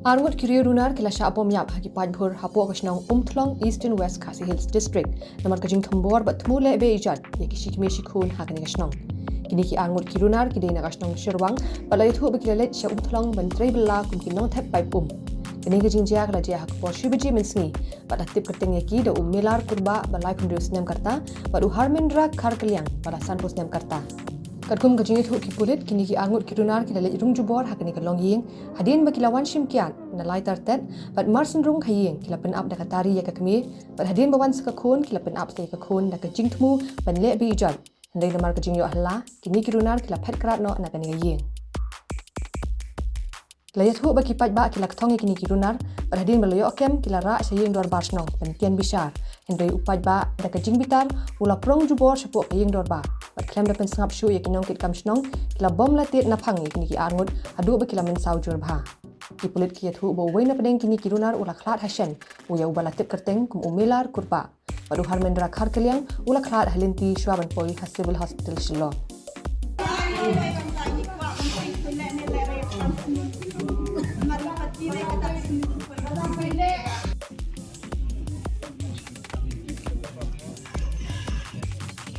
Ngut kiri runar kila Shah bomiap haki pajbur hapo kasnong Umthlong East and West Khasi Hills District namar kajing thambor bat thmu le beijot yaki shikmie shikhun hakani kasnong kini ki ngut kiri runar ki deina kasnong shirwang balai thu bekilet Shah Umthlong bentrai bela kum kinong thep pai pum kini kajing jia kala jia hak por shibaji mensni bat atip kerteng yaki da melar kurba balai kundus nem karta badu harmendra khar kaliang bala sanpos nem karta Kadkum kajing itu ki pulit kini ki ngut ki runar ki dalet rung jubor hakani kalong ying hadin bakilawan shimkian na lai tartet bat marsin rung khaying kila pen up da katari ya kakmi bat hadin bawan sakakhun kila pen up sai kakhun da kajing thmu ban le bi jan ndai lamar kajing yo hla kini ki runar kila phet krat no na kani ying layat hu baki paj ba kila kthongi kini ki runar bat hadin balayo kem kila ra saying dor barsnong ban pian bishar ndai upaj ba da kajing bitar ula prong jubor sapo kaying dor ba bat klem da pen sangap shu ya kinong kit kamshnong kila bom latit na phangi kini ki ngut adu ba kila men saujur bha ki pulit ki thu bo weina pedeng kini ki runar ula khlat hashen uya ubala tip kerteng kum umelar kurba badu harmendra khar kaliang ula khlat halinti shwaban poi civil hospital shilo